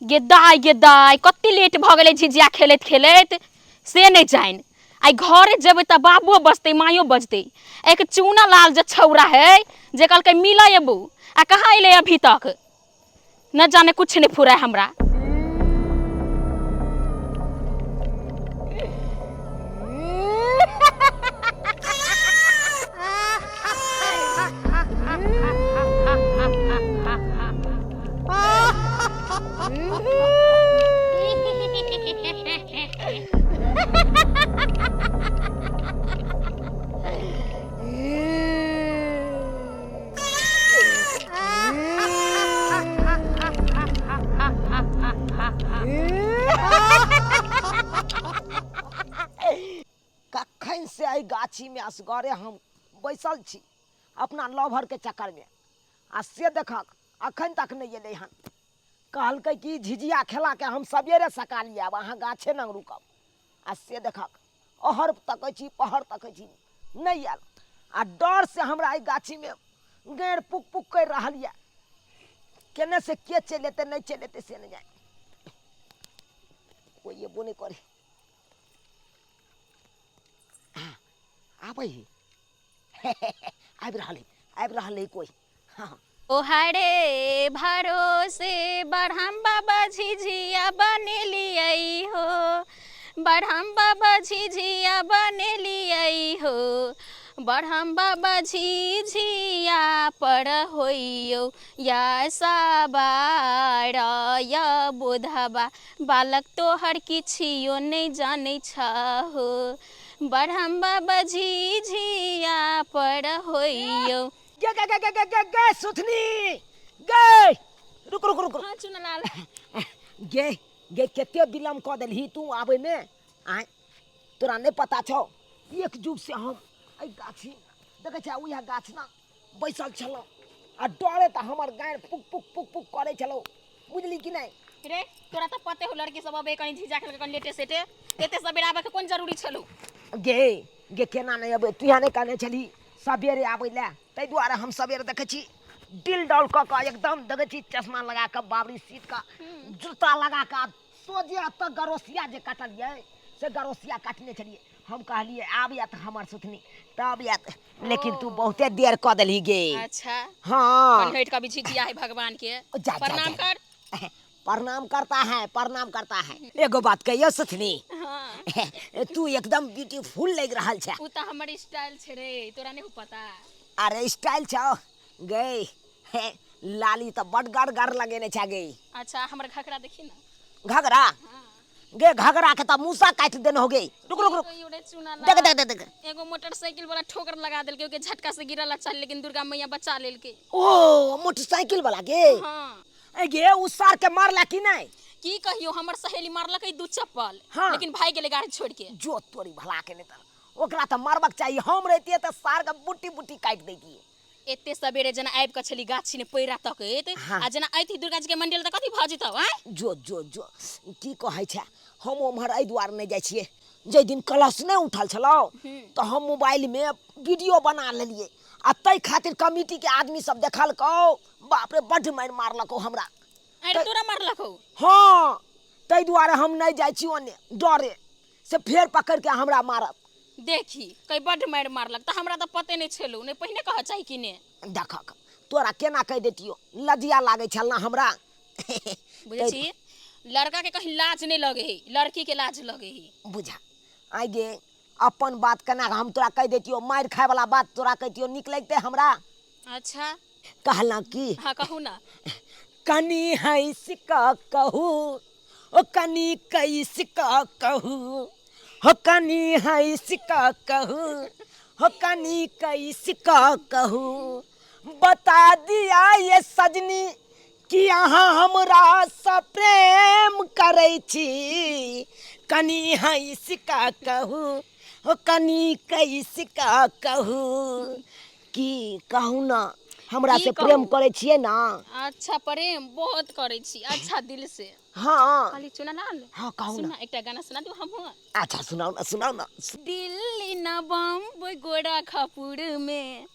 गे दाई कत्ते लेट भ गेलै झिझिया खेलैत खेलैत से नहीं जान। आई घरे जेबै त बाबुओ बजतै माइयो बजतै। एक चूना लाल जे छौरा है जे कहलकै मिलै अबू आ कहाँ अइलै अभी तक। न जाने कुछ नहीं फुराय हमरा। कखन से आई गाछी में असगरे हम बैसल छी अपना लवर के चक्कर में आ से देखक अखन तक नहीं अलै हन। कहलकै कि झिझिया खेला के हम सवेरे सकाल आब अहाँ गाछे न रुकब आ से देखक अहर तकै छी पहर तकै छी नहीं आयल आ डर से हमरा आई गाछी में गैर पुक पुक कर रहल या केने से के चल एतै नहीं चल एतै से नहीं जाए कोई ये बोने करे आबै आबि रहल कोई। हाँ ओहरे भरोसे बढ़म बाबा झिझिया बनेलियै हो, बढ़म बाबा झिझिया बनेलियै हो, बढ़म बाबा झिझिया पर होइयो या सवार या बोधबा बालक तोहर किछियो नहीं जानै छहो, बढ़म बाबा झिझिया पर होइयो। गे गे गे गे गे गे गे सुथनी गे रुक रुक रुक हाँ चुनलाल गे गे केते विलम्ब क देलही तू आबै में आय तोरा नहीं पता छौ एक जुग से हम आई गाछी देखे छ उहा गाछ ना बैसल छलौ आ डरे त हमर गाय पुक पुक पुक पुक करे छलौ बुझली कि नहीं रे तोरा तो पते हो लड़की सब अब कहीं झिझा खेल के लेटे सेटे एते सबेरे आबे के कोन जरूरी छलो। गे गे केना नहीं अबै तू नहीं कहने छली सवेरे आबै ले तै दुआरे हम सवेरे देखे छी दिल डॉल क एकदम देखे छी चश्मा लगा के बाबरी सीट का जूता लगा के सोजे त गरोसिया जे काटलिए से गरोसिया काटने छलिए हम कहलिए आब त हमर सुथनी तब लेकिन तू बहुते देर क देलही गे। अच्छा हाँ कन्हैट का भी झिझिया है भगवान के प्रणाम कर। प्रणाम करता है एगो बात कहियो सुथनी हाँ। तू एकदम ब्यूटीफुल लग रहल छ। उ त हमर स्टाइल छे रे तोरा नहीं पता। अरे स्टाइल छौ गई लाली तो बड़ गड़ लगेने छ गई। अच्छा हमर घघरा देखी ना घघरा हाँ। गे घघरा के तो मूसा काट देने हो गई रुक रुक रुक देख देख देख एगो मोटरसाइकिल वाला ठोकर लगा देल के झटका से गिरला चल लेकिन दुर्गा मैया बचा लेल के। ओ मोटरसाइकिल वाला गे हाँ। गे उसार के मारला कि नहीं की कहियो हमर सहेली मारलकै दू चप्पल हाँ। लेकिन भाई गेले गाड़ी छोड़ के। जो तोरी भला के नेता ओकरा त मारबक चाहिए हम रहतिए त सार के बुट्टी बुट्टी काट देतिए। एते सबेरे जना आबि के छली गाछी ने पैरा तकैत हाँ। आ जना आइथी दुर्गा जी के मंदिर त कथि भ जेतौ आ जो जो जो की कहै छै हम उम्हर एहि द्वार नहीं जाइ छिए जे दिन कलश नहीं उठल छलौ तो हम मोबाइल में वीडियो बना लेलिए आ तै खातिर कमिटी के आदमी सब देखलकौ बाप रे बड़ मार मारलकौ हमरा। अरे तोरा मारलकौ। हाँ तै द्वारे हम नहीं जाइ छी ओने डरे से फेर पकड़ के हमरा मारत। देखी कई बड़ मार मारलक त हमरा त पते नहीं छलो नहीं पहिने कह चाहि कि ने देखक तोरा केना कह देतियो लजिया लागे छल ना हमरा। बुझे छी लड़का के कहीं लाज नहीं लगे है लड़की के लाज लगे है। बुझा आई गे अपन बात केना हम तोरा कह देतियो मार खाए वाला बात तोरा कहतियो निक लगते हमरा। अच्छा कहला की हाँ कहू ना कनी है सिका कहू ओ कनी कई सिका कहू हो कनी है सिका कहू हो कनी कई सिका कहू बता दिया ये सजनी कि यहाँ हमरा से प्रेम करै छी कनी है सिका कहू हो कनी कई सिका कहू की कहू ना हमरा की से कहू? प्रेम करे छिए ना। अच्छा प्रेम बहुत करे छी, अच्छा दिल से। हाँ खाली चुना लाल। हाँ कहू सुना ना। एकटा गाना सुना दू हम। अच्छा सुनाओ ना सुनाओ ना। दिल्ली न बम्बई गोरखपुर में,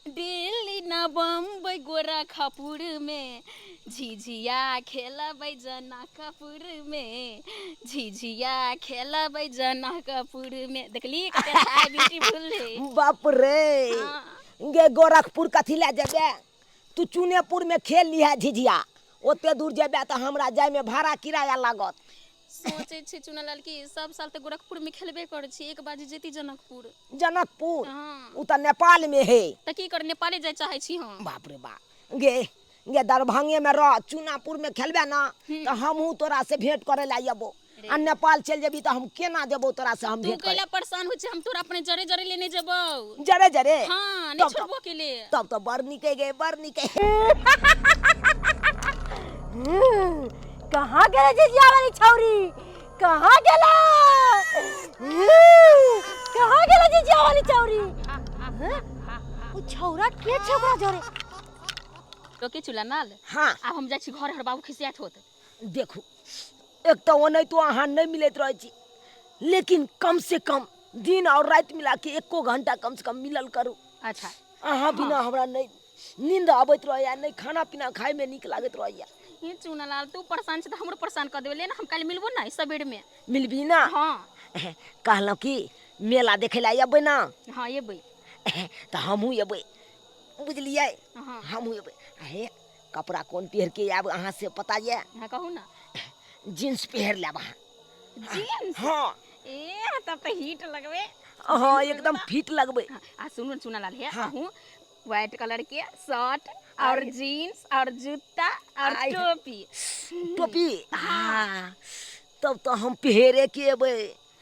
दिल्ली न बम्बई गोरखपुर में, झिझिया खेलबै जनकपुर में, झिझिया खेलबै जनकपुर में। देखली कते अच्छा है ब्यूटीफुल है। बाप रे हाँ। गे गोरखपुर कथी ला जेबे, तू चुनेपुर में खेल लिहा झिझिया। ओते दूर जेबे तो हमरा जाय में भाड़ा किराया लागत। सोचे छी चुनालाल की सब साल तो गोरखपुर में खेलबे करे छी, एक बाजी जेती जनकपुर। जनकपुर हाँ। उ त नेपाल में है। त की कर नेपाले जाय चाहे छी हम। बाप रे बाप गे गे दरभंगे में रह, चुनापुर में खेलबे ना तो हमहू तोरा से भेंट करे ला अबो। आ नेपाल चल जेबी तो हम केना देबो तोरा से हम तू भेंट करे। कैला परेशान हो छी, हम तोरा अपने जरे जरे लेने जेबो। जरे जरे हाँ नहीं तब छोड़बो के लिए। तब तो बड़ निके गे बड़ निके। कहाँ गेले जिजिया वाली छौरी, कहाँ गेला, कहाँ गेला जिजिया वाली छौरी। उ छौरा के छौरा जरे। तो के चुला नाल। हाँ अब हम जाय छी घर, हर बाबू खिसियात होत। देखू एक तो ओने तो अहाँ नहीं मिलत रहे छी, लेकिन कम से कम दिन और रात मिला के एको घंटा कम से कम मिलल करू। अच्छा अहाँ बिना हमरा नहीं नींद आबत रहे, नहीं खाना पीना खाए में निक लागत रहे। ये चुनालाल तू परेशान छ त हमरो परेशान कर देबे। ले ना हम कल मिलबो ना इस सबेर में। मिलबी ना। हाँ कहलौं कि मेला देखे ला अबै ना हाँ ये बई। तो हमहू अबै, बुझलिए हाँ हमहू अबै। हे कपड़ा कौन पहन के आब अहाँ से पता ये? हाँ कहू ना। जींस पहन लेब अहाँ। जींस हाँ ए तब तो हिट लगबे। हाँ एकदम फिट लगबै। हाँ, आ सुनो चुनालाल है हाँ। आहू व्हाइट कलर के शर्ट और जीन्स और जूता और आय। टोपी। टोपी हाँ तब तो हम पहरे के अबै।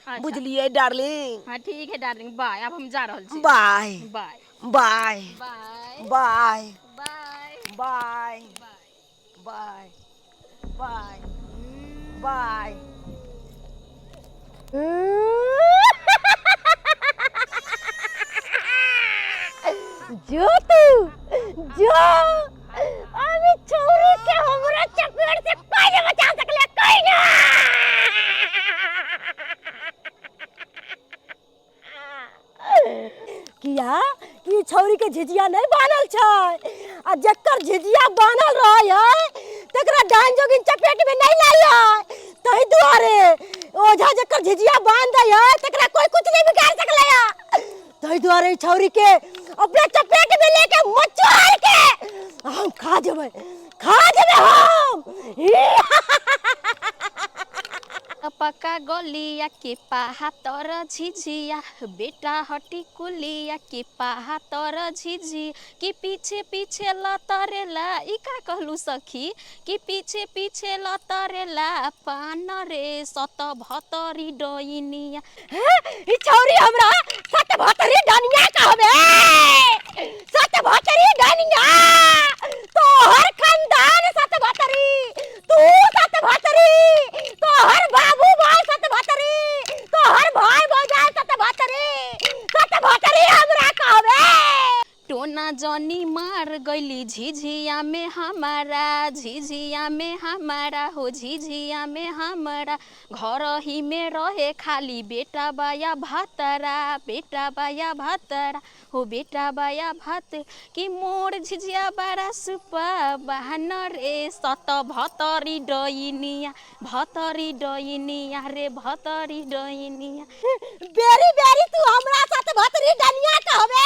अच्छा। बुझलिए डार्लिंग। हाँ ठीक है डार्लिंग, बाय। अब हम जा रहल छी। Bye bye bye bye bye bye bye bye. Bye bye. जो तू जो अभी छौरी के हमरा चपेट से कोई नहीं बचा सकले, कोई ना। किया कि छौरी के झिझिया नहीं बानल छै, आ जकर झिझिया बानल रहे तकरा डाइन जोगिन चपेट में नहीं लाइए। तही दुआरे ओझा जकर झिझिया बांध दे तकरा कोई कुछ नहीं बिगाड़ सकले है। तही दुआरे छौरी के अपने चपेट में लेके मचोड़ के हम खा जेबे हम। पक्का गोलिया के पाहा तोर झिझिया, बेटा हटी कुलिया के पाहा तोर झिझी, कि पीछे पीछे लतरेला। ई का कहलू सखी कि पीछे पीछे लतरेला, पान रे सत भतरी डोइनिया। ई छौरी हमरा सत भतरी डनिया कहबे, सत भतरी डनिया। तोहर खानदान सत भतरी, तू सत भतरी, तोहर बाबू भाई सत भतरी, तोहर भाई भौजाई सत भतरी हमरा कहबे। टोना जनी मार गईली झिझिया में हमारा, झिझिया में हमारा हो झिझिया में हमारा। घर ही में रहे खाली बेटा बाया भातरा, बेटा बाया भातरा हो बेटा बाया भात, कि मोर झिझिया बारा सुपा बहन रे सत भतरी डोइनिया, भतरी डोइनिया रे भतरी डोइनिया। बेरी बेरी तू हमरा सत भतरी डनिया कहबे।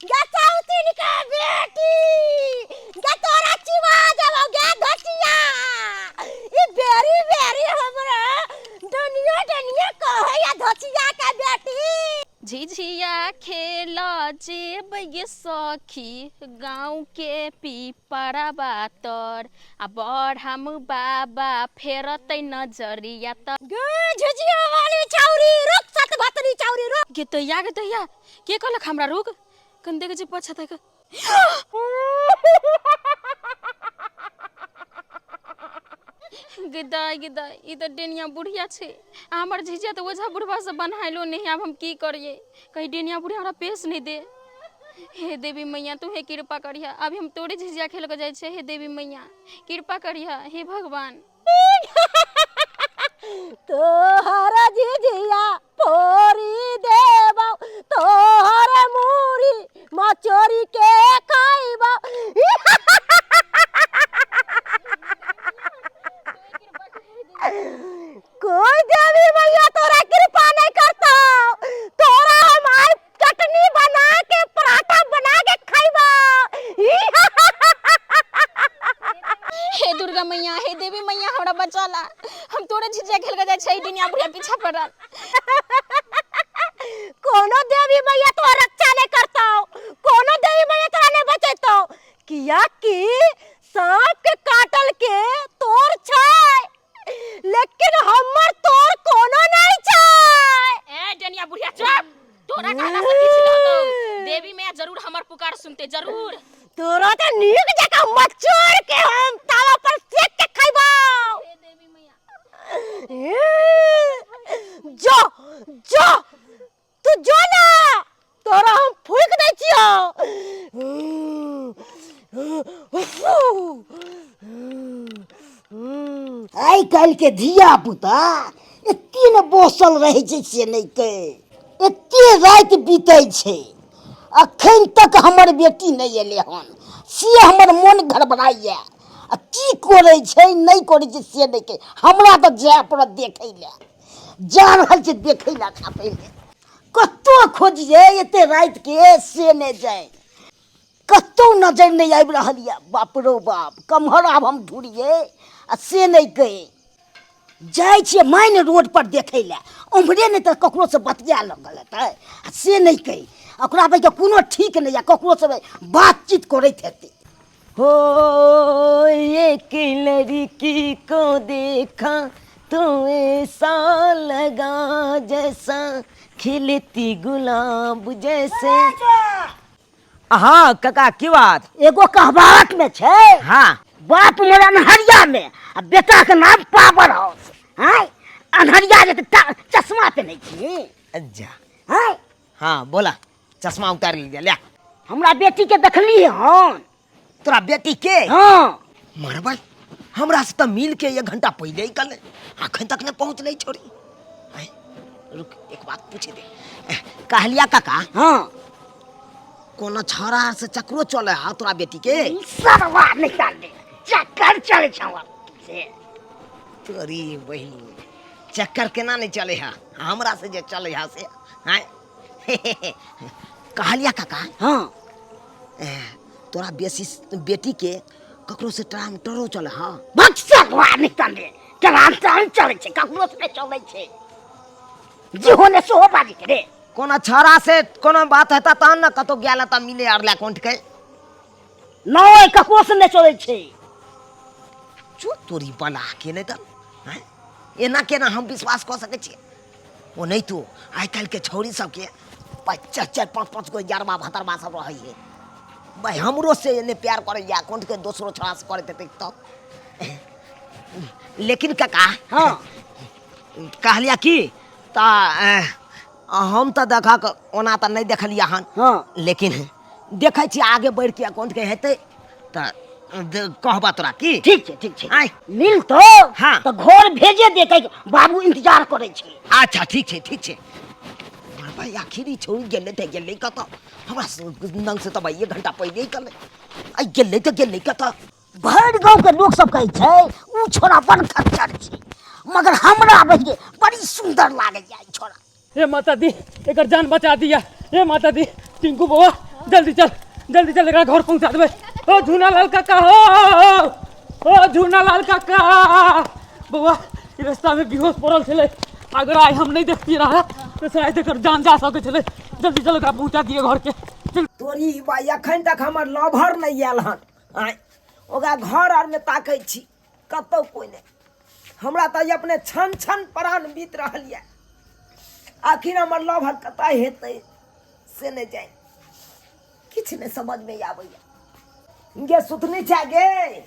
गसौतीन के बेटी गे तोरा चिवा जब गे धचिया। ई बेरी बेरी हमरा डनिया डनिया कहे या धचिया के बेटी। झिझिया खेल जेब गे सखी गाँव के पीपरा बातर, आ बड़ हम बाबा फेरतै नजरिया त। गे झिझिया वाली छौरी रुक, सत भतरी छौरी रुक। गे दैया के कहलक हमरा रुक, कन देख जे पछा तक। गिदाई ई तो डेनिया बुढ़िया छे। हमर झिझिया तो ओझा बुढ़वा से बनाइलो नहीं। अब हम की करिए, कहीं डेनिया बुढ़िया हमरा पेश नहीं दे। हे देवी मैया तू हे कृपा करिया, अभी हम तोरे झिझिया खेल के जाए छे। हे देवी मैया कृपा करिया, हे भगवान। तोहर झिझिया फोरी देबो, तोहर मूरी मचोरी के खाइबो। कोई देवी मैया तोरा कृपा नहीं करता, तोरा हम आज चटनी बना के पराठा बना के खाइबो। हे दुर्गा मैया, हे देवी मैया हमरा बचाला, हम तोरे झिझिया खेल के जाए छे। दुनिया बुढ़िया पीछा पड़ल। कोनो देवी मैया तो रक्षा नहीं करता, कोनो देवी मैया तोरा नहीं बचैतो, किया कि सांप के काटल के तोर छै, लेकिन हमर तोर कोनो नहीं छै। ए दुनिया बुढ़िया चुप, तोरा कहला से किछ न होतो। देवी मैया जरूर हमर पुकार सुनते, जरूर। तोरा तो नीक जगह मचोड़ के हम तावा पर सेक के खाइबो। हे देवी मैया जो जो तू जो ना, तोरा हम फूक दै छियो। आइ काल्हि के धिया पुता एते ने बसल रहे छै से नहीं कहे, एते रात बीते छै, अखन तक हमर बेटी नहीं एले हन, से हमर मन घबराइया। आ की करे छै नहीं करे छै से नहीं कहे, हमरा तो जाय पड़त देखे ले, जा रहल छै देखे ला छापे ले। कतो खोजिए एते रात के से नहीं जाए, कतो नजर नहीं आबि रहल ये। बाप रो बाप, कम्हर आब हम ढूंढिए आ से नहीं कहे। जाए छिए माइन रोड पर देखे ले, उम्हरे नहीं तो ककरो से बतिया लगल हेतै, आ से नहीं कहे। ओकरा भाई के कोनो ठीक नहीं है, ककरो से बातचीत करैत हेतै। हो एक लड़की को देखा तो ऐसा लगा जैसा खिलती गुलाब जैसे। हाँ काका की बात? एगो कहवावत में छै, हाँ बाप मोरा अनहरिया में आ बेटा के नाम पावर हाउस। हाँ अनहरिया जे चश्मा पहने छी। अच्छा हाँ हाँ बोला, चश्मा उतार लीजिए ले। हमरा बेटी के देखली हन। तोरा बेटी के? हाँ मरबा, हमरा से तो मिल के 1 घंटा पहले ही कल, अखन तक ने पहुँच नहीं छोड़ी। आय, रुक एक बात पूछे दे, कहलिया काका हाँ कोनो छौरा से चक्रो चले हा तोरा बेटी के? सरवा निकाल दे, चक्कर चले छवा से। तोरी बहिन चक्कर केना नहीं चले हा, हमरा से जे चले हा से। हाँ कहलिया काका हाँ तोरा बेटी के ककरो से ट्राम टरो चले हा? सरवा निकाल दे, ट्राम चले छे, ककरो से चले छे, जेहो ने सोहो बाजी के रे। कोनो छौरा से कोनो बात हेता तहन न कतो गेल त मिले अरला कोंठ के। नहीं ककरो से नहीं चले छे। चुप तोरी बला के नहीं त हैं, एना केना हम विश्वास कर सके छी? ओ नहीं तो आइ काल के छौरी सब के 4-5 गो 11 भतरबा सब रही है भाई, हमरो से ने प्यार करे या कोंठ के दोसरो छौरा से करे देते तो। लेकिन काका हाँ कहलिया की ता हम तो देखा ओना तो नहीं देखलिया हन। हाँ लेकिन देखे छी आगे बढ़ के अकाउंट के हेते त कहबा तोरा की? ठीक है ठीक है। आय मिल तो हाँ तो घर भेजे दे के बाबू इंतजार करे छे। अच्छा ठीक है ठीक है। भाई आखिरी छोड़ गेले ते गेले कत, हमरा नंग से तो भाई 1 घंटा पहले ही कल आई गेले तो गेले कत। भर गांव के लोग सब कहे छे ऊ छोरा बन खच्चर छे, मगर हमरा बहिए बड़ी सुंदर लागे जाय छोरा। हे माता दी एकर जान बचा दिया। हे माता दी, टिंकू बउआ जल्दी चल एकरा घर पहुंचा देबे। ओ झूनालाल काका हो, ओ झूनालाल काका बउआ, रास्ता में बेहोश पड़ल छले, अगर आज हम नहीं देखती रहा तो शायद एकर जान जा सके छले। जल्दी चल एकरा पहुंचा दिए घर के। तोरी भाई अखन तक हमर लभर नहीं आयल हन, आय ओगा घर आर में ताकै छी कतौ कोई नहीं। हमरा त अपने छन प्राण बीत रहल ये, आखिर हमर लभर कतऽ हेतै से नहीं जाए, किछ नहीं समझ में आबैया। गे सुतनी छा गे,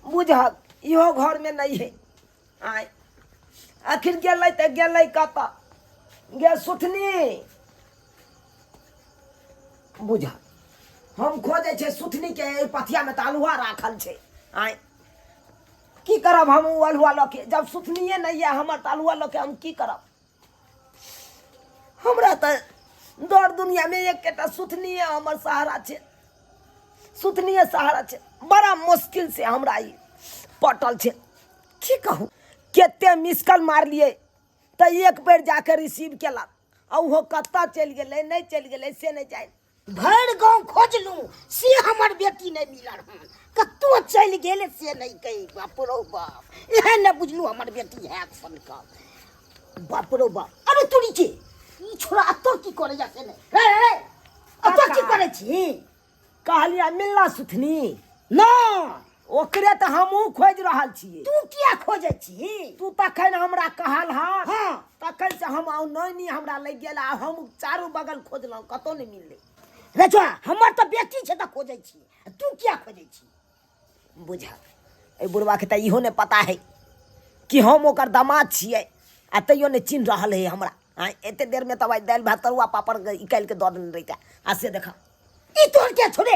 बुझक इहो घर में नहीं है। आय आखिर गेलै त गेलै कतऽ? गे सुथनी बुझा हम खोजे छे सुथनी के पथिया में तालुआ राखल छे आय की करब हम उ अलुआ लके जब सुथनिए नहीं है हमर तालुआ लके हम की करब हमरा त दौड़ दुनिया में एक केटा सुथनी है हमर सहारा छे सुथनीय सहारा छे बड़ा मुश्किल से हमरा ई पटल छे की कहूँ केते मिसकल मार लिए त एक बेर जाके रिसीव केलक आ उहो कत्ता चल गेलै नहीं चल गेलै से नहीं जाए भर गांव खोजलू से हमर बेटी नहीं मिलल हन कत्तो चल गेले से नहीं कही बाप रो बाप एहन न बुझलू हमर बेटी है सन का बाप रो बाप अरे तोरी के ई छोरा अत्तो की करे जा से नहीं रे अत्तो की करे छी कहलिया मिलना सुथनी ना ओकरे त हमहू खोज रहल छियै तू किया खोजे छी तू तखन हमरा कहल हा हाँ तखन से हम नैनी हमरा लग गेल आ हम चारू बगल खोजलहुँ कतौ नहीं मिललै रजवा हमर तो बेटी छे त खोजे छी तू किया खोजे छी बुझा ए बुढ़वा के त इहो नहीं पता है कि हम ओकर दामाद छियै आ तैयो नहीं चिन्ह रहल है हमरा हाँ एते देर में तब दालि भात तरुआ पापड़ निकाल के दऽ देने रहिता आ से देखा ई तोर के छोड़े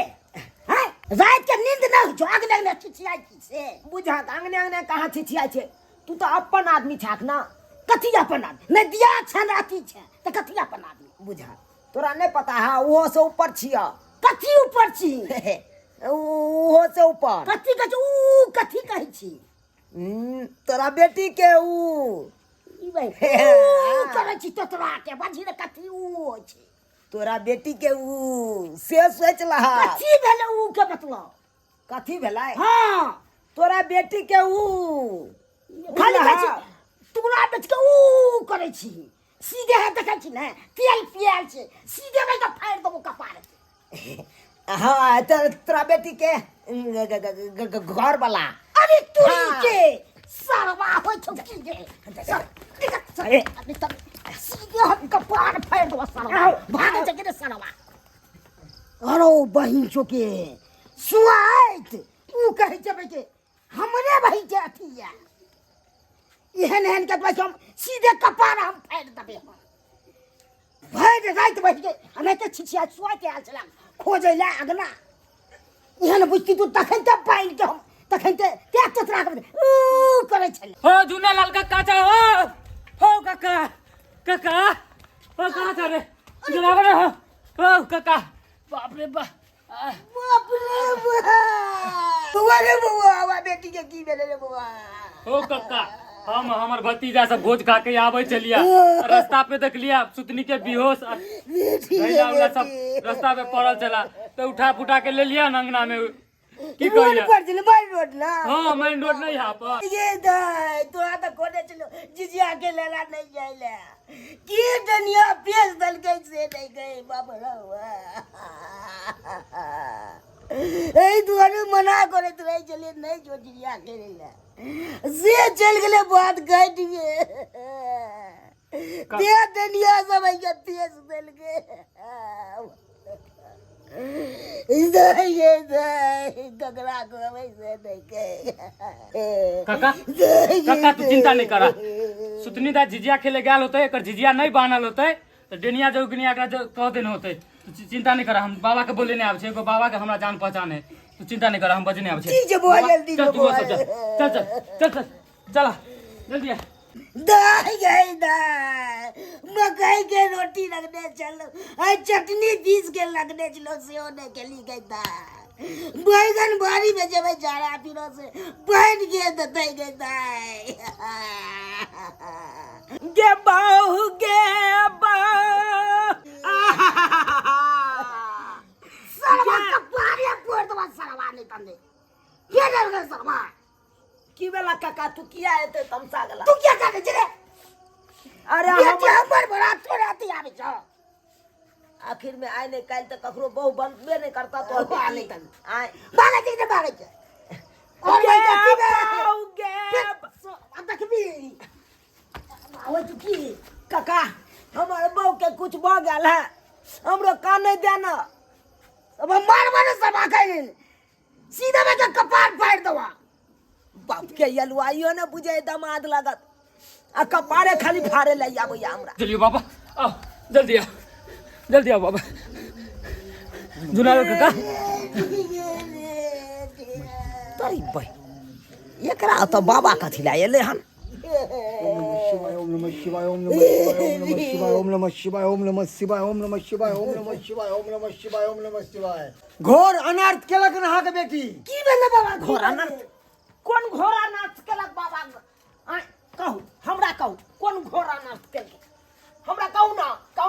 हैं रात के नींद ना जाग लगने चिचियाई की से बुझा अंगने अंगने कहाँ छिछिया छे तू तो अपन आदमी छाक ना कथी अपन आदमी नहीं दिया छन अथी छे त कथी अपन आदमी बुझा तोरा नहीं पता है वो से ऊपर छिया कथी ऊपर छी वो से ऊपर कथी कह ऊ कथी कहै छी तोरा बेटी के ऊ ई भाई ऊ करे छी तोरा के बाजी रे कथी ऊ छी तोरा बेटी के ऊ से सोच लहा कथी भेले ऊ के बतला कथी भेलै हां तोरा बेटी के ऊ खाली कहै छी तोरा बेटी के ऊ करे छी सीधे है देखै छी ने तेल पियाल छे सीधे में तो फाड़ दबो कपार हाँ तोरा बेटी के घर वाला अरे तुरी के सरवा हो छुकी के अरे तब सीधे हम कपार फाड़ दबो सरवा भाग जा के सरवा अरे बहिन चोके सुआइत ऊ कहै छै बे के हमरे भाई के अथिया एहन एहन के हम सीधे कपार हम फाड़ दबे हम भर रात बैठ के हमें तो छिछिया सुआ के आल छला खोजे ला अगना एहन बुझती तू तखन त पाइन के हम तखन ते तोतरा के ऊ करे छले हो जूना लाल का काचा हो काका काका ओ कहाँ था रे जनावर हो काका बाप रे बाप बाप रे बुआ रे बुआ बेटी के की भेले रे बुआ ओ काका हम हमर भतीजा सब भोज खा के आवे चलिया रास्ता पे देख लिया सुतनी के बेहोश भैया वाला सब रास्ता पे पड़ल चला तो उठा फुटा के ले लिया अंगना में की कहिया पर चले बाई रोड ना हां मेन रोड नहीं यहां पर ये दाई तोरा तो कोने चलो जिजिया के लेला नहीं जाइला की दुनिया पेश दल के से नहीं गए बाप रवा ए दुआरे मना करे तो नहीं चले नहीं जो जिजिया के लेला से चल गले बात गट गे ते दुनिया सब के पेश दल के ये गगरा को वैसे नहीं के काका काका तू चिंता नहीं करा सुतनी दा झिझिया खेले गेल होते एकर झिझिया नहीं बानल होते तो डेनिया जोगनिया का जो कह देन होते चिंता नहीं करा हम बाबा के बोले नहीं आवे छे एगो बाबा के हमरा जान पहचान है तू चिंता नहीं करा हम बजने आवे छे ठीक है बहुत जल्दी चल तू चल चला जल्दी आ दाई गई दाई मकई के रोटी लगने चलो और चटनी पीस के लगने चलो से होने के लिए गई दाई बैगन बारी में जब जाड़ा पीरो से बैठ के दताई गई दाई गे बाहु गे बाहु सरवा कपारे पोड़ दवा सरवा नहीं तंदे के डर गए सरवा की बेला काका तू किया है तो तमसा गला तू क्या करे जरे अरे बेटी हमर बड़ा थोड़ा ती आवे छ आखिर में आए नहीं कल तक ककरो बहु बनबे नहीं करता तो आ नहीं तन आए बाले जी ने बाले छ और गे मैं जाती बाहु गे अब तक भी आवे तू की काका हमारे बहू के कुछ भ गेल है हमरो का नहीं देना अब मार मार सब आके सीधा में के कपार फाड़ दवा बाप के यलवाइयो ने बुझे दामाद लागत आ कपारे खाली फाड़े ले आबैया हमरा चलिए बाबा आओ जल्दी आओ बाबा झुनालाल काका तरी भाई एकरा तो बाबा कथी ला एले हन ओम नमः शिवाय ओम नमः शिवाय ओम नमः शिवाय ओम नमः शिवाय ओम नमः शिवाय ओम नमः शिवाय ओम नमः शिवाय ओम नमः शिवाय घोर अनर्थ केलक नहा के बेटी की भेले बाबा घोर अनर्थ कोन घोर अनर्थ केलक बाबा आय कहू हमरा कहू कोन घोर अनर्थ केलक हमरा कहू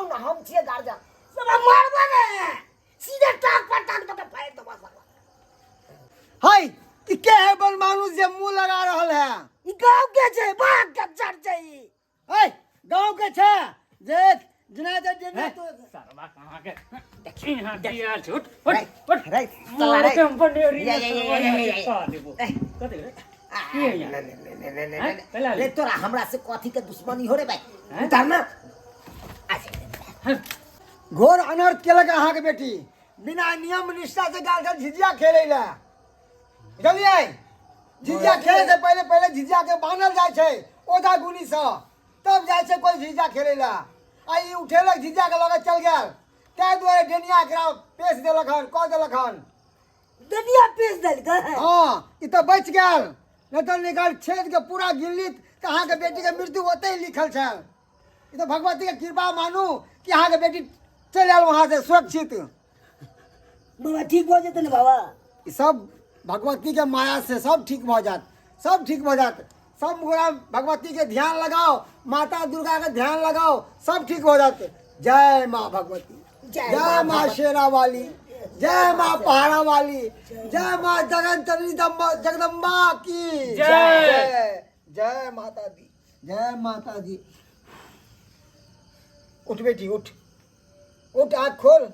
ना हम छिए गार्जियन सब मारबा ने सीधे टाक पर टाक तो फाड़ दबा सकला हाय ई के है बल मानुस जे मुंह लगा रहल है ई गांव के छै बाग के चढ़ छै हाय गांव के छै देख जिना जे तो सरवा कहां के देखी हां दिया झूठ उठ रे चला के हम पंडेरी ये देबो कते रे की है यहाँ ले तोरा हमरा से कथी के दुश्मनी हो रे भाई उतार ना घोर अनर्थ केलक अहाँ के बेटी बिना नियम निष्ठा से गाल से झिझिया खेले ला चलिए झिझिया खेले से पहले झिझिया के बांधल जाय छै ओधा गुनी से तब जाय छै कोई झिझिया खेले ला आई उठेलक झिझिया के लगे चल गेल तै दुआरे डेनिया एकरा पेश देलक हन कह देलक हन दुनिया पेश देलक हां ई तो बच गेल न तो निकाल छेद के पूरा गिल्ली त अहाँ के बेटी के मृत्यु होते ही लिखल छै ई तो भगवती के कृपा मानू कि अहाँ के बेटी चल आयल वहां से सुरक्षित बाबा ठीक हो जेतै ने बाबा ई सब भगवती के माया से सब ठीक हो जात सब गोरा भगवती के ध्यान लगाओ माता दुर्गा के ध्यान लगाओ सब ठीक हो जाते जय माँ भगवती जय माँ शेरा वाली जय माँ पहाड़ा वाली जय माँ जगदम्बा की जय। जय माता दी उठ बेटी उठ आँख खोल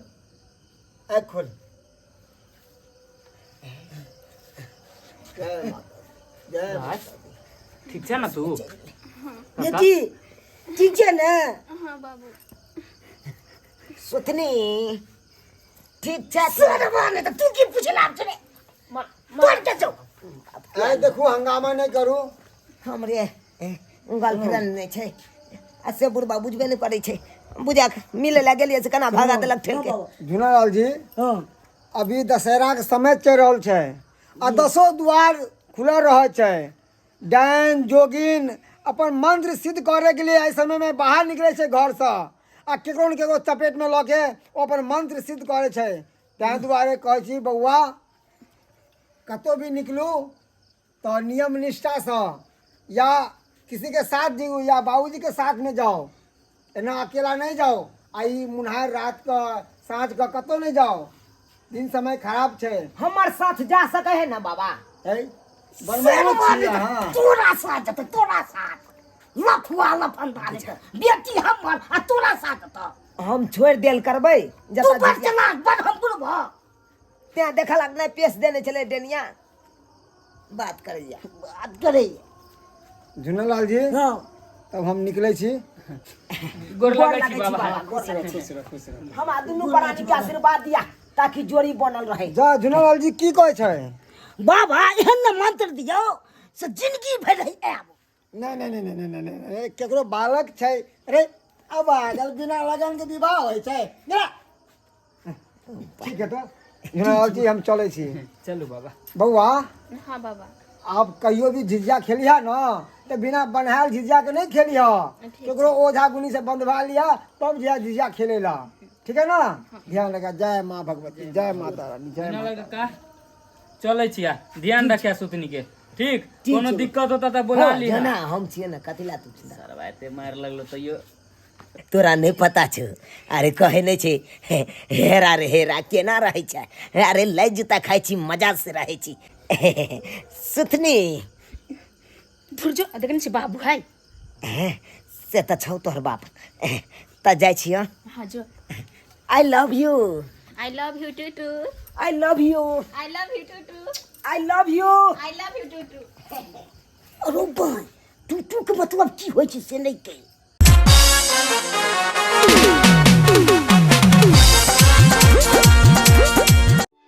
जय माता ठीक छै ना तू बेटी ठीक छै ने हाँ बाबू सुथनी ठीक छै सुनबा ने तू की पूछला छे तोड़ के जो आय देखू हंगामा नहीं करू हमरे उंगल फ्रेंड ने छै ऐसे बुढ़बा बुझबे नहीं करे छै बुझा मिले ला गेलिए से कना भागा देलक ठेल के झुनालाल जी अभी दशहरा के समय चल रहल छै आ 10 द्वार खुला रह छै डायन जोगिन अपन मंत्र सिद्ध करे के लिए एहि समय में बाहर निकले छै घर से आ केकरो न केकरो चपेट में लऽ के ओ अपन मंत्र सिद्ध करे छै ताहि दुआरे कहै छी बौआ कतौ भी निकलू तो नियम निष्ठा से या किसी के साथ जाओ या बाबूजी के साथ में जाओ एना अकेला नहीं जाओ आई मुनहार रात का साँझ का कतौ नहीं जाओ दिन समय खराब छै हमर साथ जा सके है ना बाबा है बनवाओ छी हां तोरा साथ जते तोरा साथ लफुआ लफंदारे के बेटी हमर आ तोरा साथ त हम छोड़ देल करबै जता तू चला बड़ हम बुढ़बा ते देखलक नहीं पेश देने चले डेनिया बात करे झुनालाल जी हां तब हम निकले छी गोर लागै छी बाबा खुश रह हम दुनू प्राणी के आशीर्वाद दिया ताकि जोड़ी बनल रहे जा झुनालाल जी की कहै छै बाबा एहन मंत्र दियो से जिंदगी भर रही आब नहीं केकरो बालक छै अरे अब आगल बिना लगन के विवाह होय छै ठीक है तो झुनालाल जी हम चले छी चलू बाबा बौआ हाँ बाबा आप कहियो भी झिझिया खेलिया ना तो बिना बनहाल झिझिया के नहीं खेलिया केकरो ओझा गुनी से बंधवा लिया तब झिझिया खेलेला ठीक है ना ध्यान रखा जय माँ भगवती जय माता रानी जय झुनालाल काका चलै छिया ध्यान रखिया सुतनी के ठीक कोनो दिक्कत होता त बुला लिया ना हम छिए ना कतिला तू छिना सरवा एते मार लगलो तइयो तोरा नहीं पता छ अरे कहे नहीं छे हेरा रे हेरा केना रहे छै अरे लै जूता खाइ छी मजा से रहे छी सुथनी फुरजो देखन छी बाबू है से त छौ तोहर बाप त जाय छी हाँ जो I love you I love you too I love you I love you too I love you I love you too अरे भाई टू के मतलब की होय छै से नहीं कही